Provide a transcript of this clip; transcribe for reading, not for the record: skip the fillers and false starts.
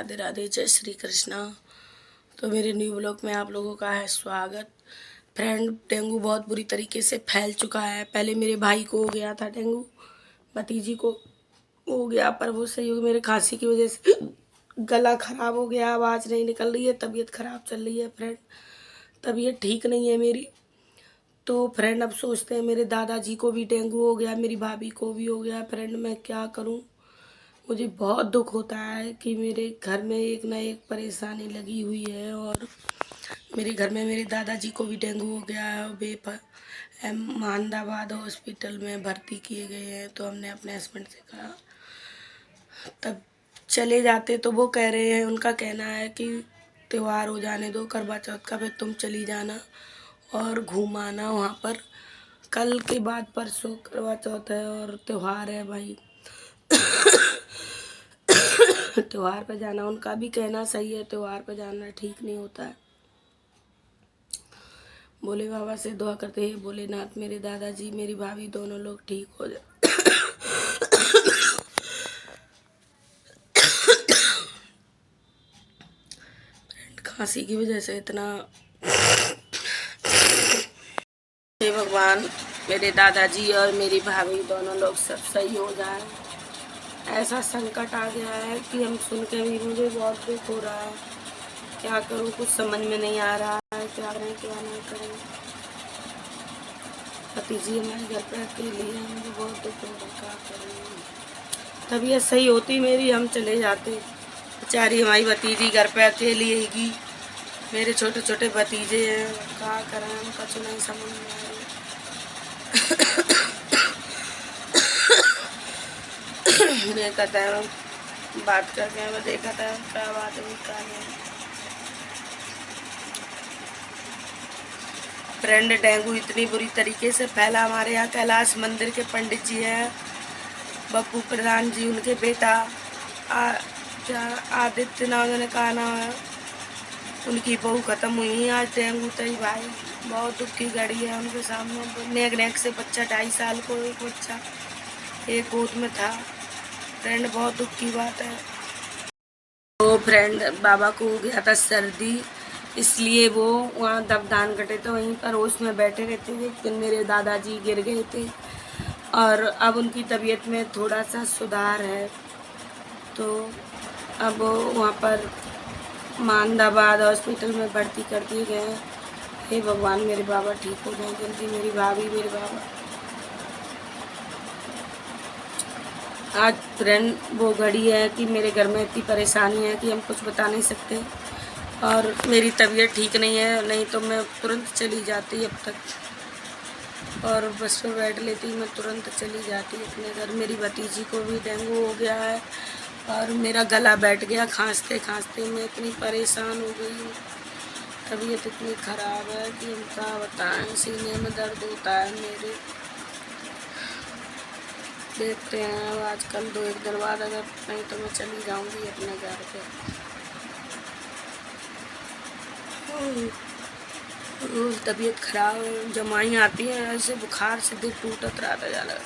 राधे राधे, जय श्री कृष्णा। तो मेरे न्यू ब्लॉग में आप लोगों का है स्वागत। फ्रेंड, डेंगू बहुत बुरी तरीके से फैल चुका है। पहले मेरे भाई को हो गया था डेंगू, भतीजी को हो गया, पर वो सही हो गया। मेरे खांसी की वजह से गला खराब हो गया, आवाज़ नहीं निकल रही है, तबीयत खराब चल रही है। फ्रेंड, तबीयत ठीक नहीं है मेरी। तो फ्रेंड, अब सोचते हैं मेरे दादाजी को भी डेंगू हो गया, मेरी भाभी को भी हो गया। फ्रेंड, मैं क्या करूं? मुझे बहुत दुख होता है कि मेरे घर में एक ना एक परेशानी लगी हुई है। और मेरे घर में मेरे दादाजी को भी डेंगू हो गया है और अहमदाबाद हॉस्पिटल में भर्ती किए गए हैं। तो हमने अपने हस्बैंड से कहा तब चले जाते, तो वो कह रहे हैं, उनका कहना है कि त्योहार हो जाने दो करवा चौथ का, फिर तुम चली जाना और घूम आना वहाँ पर। कल के बाद परसों करवा चौथ है और त्योहार है भाई। त्योहार पे जाना, उनका भी कहना सही है, त्योहार पे जाना ठीक नहीं होता है। भोले बाबा से दुआ करते हैं, भोलेनाथ मेरे दादाजी मेरी भाभी दोनों लोग ठीक हो जाए। खांसी की वजह से इतना, हे भगवान मेरे दादाजी और मेरी भाभी दोनों लोग सब सही हो जाए। ऐसा संकट आ गया है कि हम सुन के भी मुझे बहुत दुख हो रहा है। क्या करूं, कुछ समझ में नहीं आ रहा है, क्या करें क्या नहीं करें। भतीजी हमारे घर पे अकेली है, मुझे बहुत दुख हो रहा है, क्या करें। तबीयत सही होती मेरी, हम चले जाते। बेचारी हमारी भतीजी घर पे अकेली हैगी, मेरे छोटे छोटे भतीजे हैं, क्या करें, उनका तो नहीं समझ में आ रही। देखा था बात करके, मैं देखा था क्या बात है क्या नहीं। फ्रेंड, डेंगू इतनी बुरी तरीके से फैला। हमारे यहाँ कैलाश मंदिर के पंडित जी हैं, बप्पू प्रधान जी, उनके बेटा क्या आदित्य नाम उन्होंने कहा नाम है, उनकी बहू ख़त्म हुई आज डेंगू तई। भाई बहुत दुख की घड़ी है उनके सामने। नेक से बच्चा 2.5 साल को, एक बच्चा एक गोद में था। फ्रेंड, बहुत दुख की बात है। तो फ्रेंड, बाबा को हो गया था सर्दी, इसलिए वो वहाँ दबदान कटे तो वहीं पर होश में बैठे रहते थे। फिर मेरे दादाजी गिर गए थे और अब उनकी तबीयत में थोड़ा सा सुधार है। तो अब वहाँ पर अहमदाबाद हॉस्पिटल में भर्ती कर दिए गए हैं। हे भगवान मेरे बाबा ठीक हो जाए जल्दी, मेरी भाभी मेरे बाबा। आज फ्रेंड वो घड़ी है कि मेरे घर में इतनी परेशानी है कि हम कुछ बता नहीं सकते। और मेरी तबीयत ठीक नहीं है, नहीं तो मैं तुरंत चली जाती अब तक, और बस पे बैठ लेती, मैं तुरंत चली जाती अपने घर। मेरी भतीजी को भी डेंगू हो गया है और मेरा गला बैठ गया, खांसते खांसते मैं इतनी परेशान हो गई हूँ। तबीयत इतनी ख़राब है कि हम क्या बताएं, सीने में दर्द होता है मेरे। देखते हैं अब आजकल 2-1 दिन बाद, अगर नहीं तो मैं चली जाऊंगी अपने घर पे। रोज़ तबीयत खराब, जमाई आती है ऐसे बुखार से, दिल टूटत रहता जा रहा है।